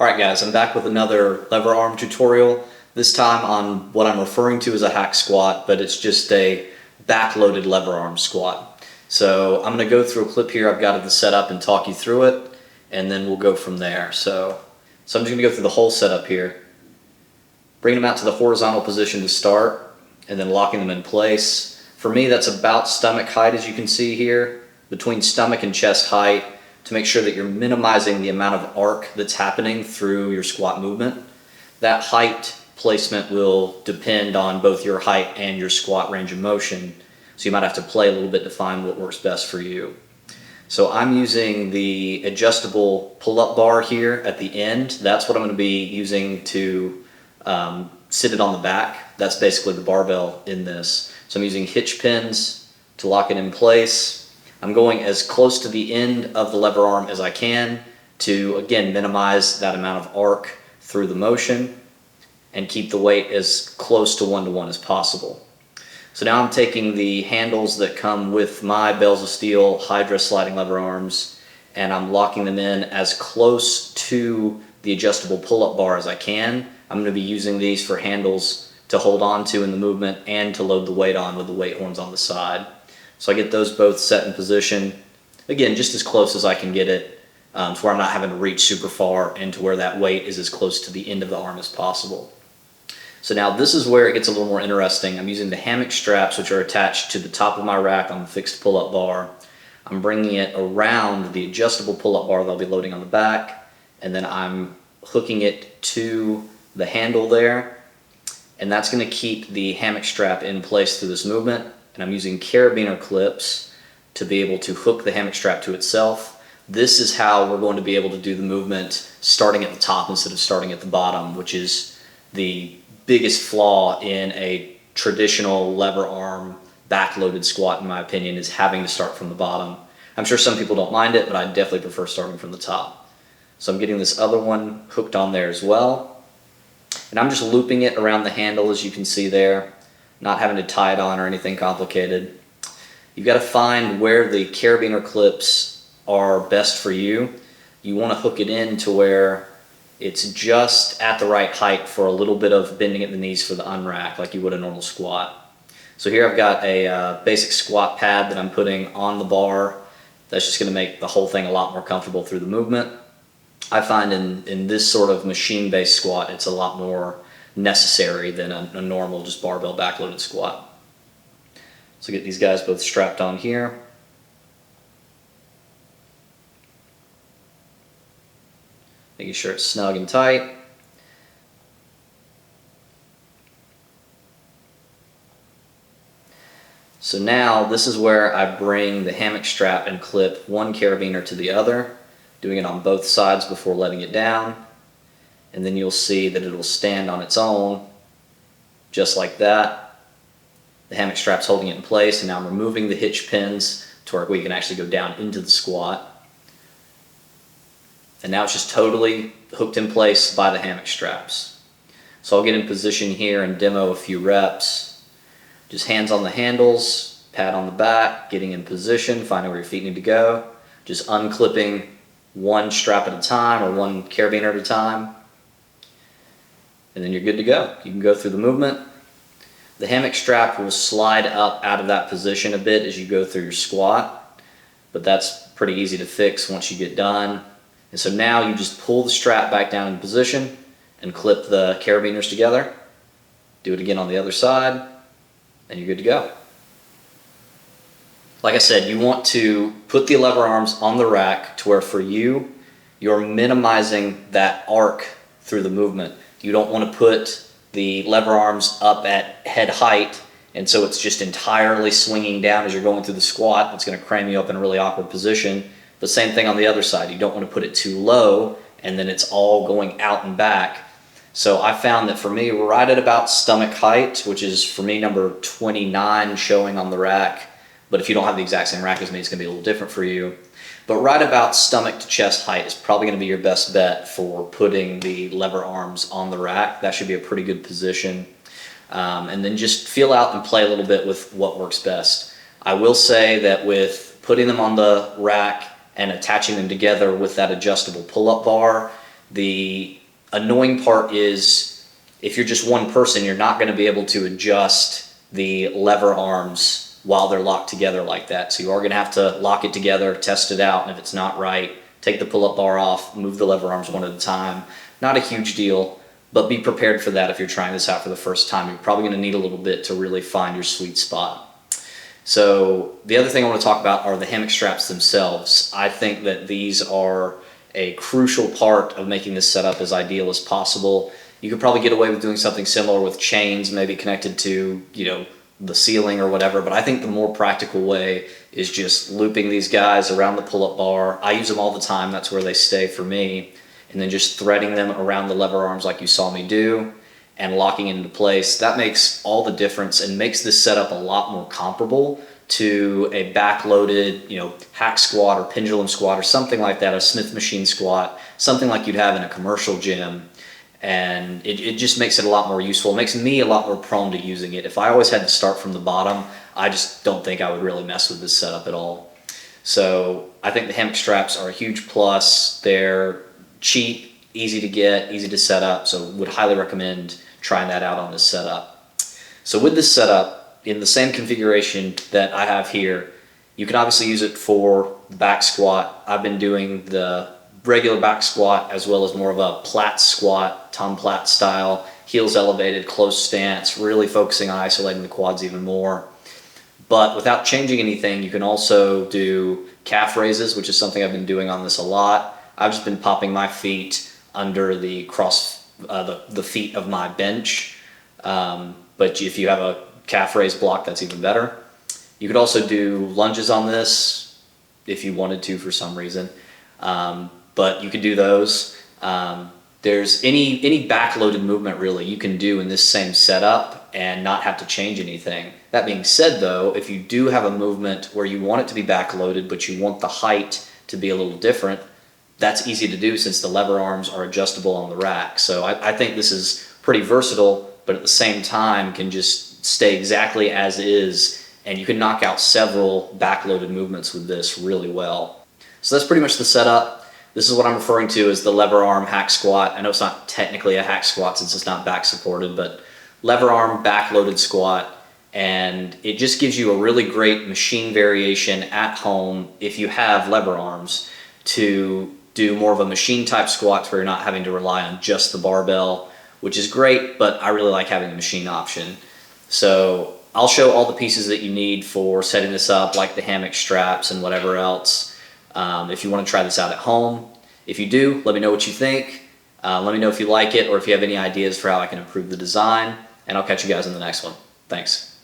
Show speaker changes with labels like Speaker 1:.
Speaker 1: Alright guys, I'm back with another lever arm tutorial, this time on what I'm referring to as a hack squat, but it's just a back-loaded lever arm squat. So I'm going to go through a clip here, I've got it set up and talk you through it, and then we'll go from there. So I'm just going to go through the whole setup here, bringing them out to the horizontal position to start, and then locking them in place. For me that's about stomach height, as you can see here, between stomach and chest height, to make sure that you're minimizing the amount of arc that's happening through your squat movement. That height placement will depend on both your height and your squat range of motion, so you might have to play a little bit to find what works best for you. So I'm using the adjustable pull-up bar here at the end. That's what I'm going to be using to sit it on the back. That's basically the barbell in this. So I'm using hitch pins to lock it in place. I'm going as close to the end of the lever arm as I can to, again, minimize that amount of arc through the motion and keep the weight as close to one-to-one as possible. So now I'm taking the handles that come with my Bells of Steel Hydra sliding lever arms and I'm locking them in as close to the adjustable pull-up bar as I can. I'm going to be using these for handles to hold on to in the movement and to load the weight on with the weight horns on the side. So I get those both set in position, again, just as close as I can get it, to where I'm not having to reach super far and to where that weight is as close to the end of the arm as possible. So now this is where it gets a little more interesting. I'm using the hammock straps, which are attached to the top of my rack on the fixed pull-up bar. I'm bringing it around the adjustable pull-up bar that I'll be loading on the back, and then I'm hooking it to the handle there, and that's going to keep the hammock strap in place through this movement. And I'm using Carabiner Clips to be able to hook the hammock strap to itself. This is how we're going to be able to do the movement starting at the top instead of starting at the bottom, which is the biggest flaw in a traditional lever arm back-loaded squat, in my opinion, is having to start from the bottom. I'm sure some people don't mind it, but I definitely prefer starting from the top. So I'm getting this other one hooked on there as well. And I'm just looping it around the handle, as you can see there, not having to tie it on or anything complicated. You've got to find where the carabiner clips are best for you. You want to hook it in to where it's just at the right height for a little bit of bending at the knees for the unrack, like you would a normal squat. So here I've got a basic squat pad that I'm putting on the bar. That's just going to make the whole thing a lot more comfortable through the movement. I find in this sort of machine-based squat, it's a lot more necessary than a normal just barbell back-loaded squat. So get these guys both strapped on here. Making sure it's snug and tight. So now this is where I bring the hammock strap and clip one carabiner to the other, doing it on both sides before letting it down. And then you'll see that it'll stand on its own, just like that. The hammock strap's holding it in place, and now I'm removing the hitch pins to where we can actually go down into the squat. And now it's just totally hooked in place by the hammock straps. So I'll get in position here and demo a few reps. Just hands on the handles, pad on the back, getting in position, finding where your feet need to go. Just unclipping one strap at a time or one carabiner at a time. And then you're good to go. You can go through the movement. The hammock strap will slide up out of that position a bit as you go through your squat, but that's pretty easy to fix once you get done. And so now you just pull the strap back down in position and clip the carabiners together. Do it again on the other side, and you're good to go. Like I said, you want to put the lever arms on the rack to where for you, you're minimizing that arc through the movement. You don't want to put the lever arms up at head height and so it's just entirely swinging down as you're going through the squat. It's going to cram you up in a really awkward position. The same thing on the other side. You don't want to put it too low and then it's all going out and back. So I found that for me, right at about stomach height, which is for me number 29 showing on the rack, but if you don't have the exact same rack as me, it's going to be a little different for you. But right about stomach to chest height is probably going to be your best bet for putting the lever arms on the rack. That should be a pretty good position. And then just feel out and play a little bit with what works best. I will say that with putting them on the rack and attaching them together with that adjustable pull-up bar, The annoying part is if you're just one person, you're not going to be able to adjust the lever arms while they're locked together like that. So you are going to have to lock it together, test it out, and if it's not right, take the pull-up bar off, move the lever arms one at a time. Not a huge deal, but be prepared for that if you're trying this out for the first time. You're probably going to need a little bit to really find your sweet spot. So the other thing I want to talk about are the hammock straps themselves. I think that these are a crucial part of making this setup as ideal as possible. You could probably get away with doing something similar with chains, maybe connected to, the ceiling or whatever, but I think the more practical way is just looping these guys around the pull-up bar. I use them all the time, that's where they stay for me, and then just threading them around the lever arms like you saw me do and locking it into place. That makes all the difference and makes this setup a lot more comparable to a back-loaded, hack squat or pendulum squat or something like that, a Smith machine squat, something like you'd have in a commercial gym. And it just makes it a lot more useful. It makes me a lot more prone to using it. If I always had to start from the bottom, I just don't think I would really mess with this setup at all. So I think the hammock straps are a huge plus. They're cheap, easy to get, easy to set up, so would highly recommend trying that out on this setup. So with this setup, in the same configuration that I have here, you can obviously use it for the back squat. I've been doing the regular back squat as well as more of a Platt squat, Tom Platt style, heels elevated, close stance, really focusing on isolating the quads even more. But without changing anything, you can also do calf raises, which is something I've been doing on this a lot. I've just been popping my feet under the the feet of my bench. But if you have a calf raise block, that's even better. You could also do lunges on this if you wanted to for some reason. But you can do those. There's any back-loaded movement really you can do in this same setup and not have to change anything. That being said though, if you do have a movement where you want it to be back-loaded but you want the height to be a little different, that's easy to do since the lever arms are adjustable on the rack. So I think this is pretty versatile, but at the same time can just stay exactly as is, and you can knock out several back-loaded movements with this really well. So that's pretty much the setup. This is what I'm referring to as the lever arm hack squat. I know it's not technically a hack squat since it's not back supported, but lever arm back loaded squat. And it just gives you a really great machine variation at home if you have lever arms to do more of a machine type squats where you're not having to rely on just the barbell, which is great, but I really like having the machine option. So I'll show all the pieces that you need for setting this up, like the hammock straps and whatever else. If you want to try this out at home. If you do, let me know what you think. Let me know if you like it or if you have any ideas for how I can improve the design, and I'll catch you guys in the next one. Thanks.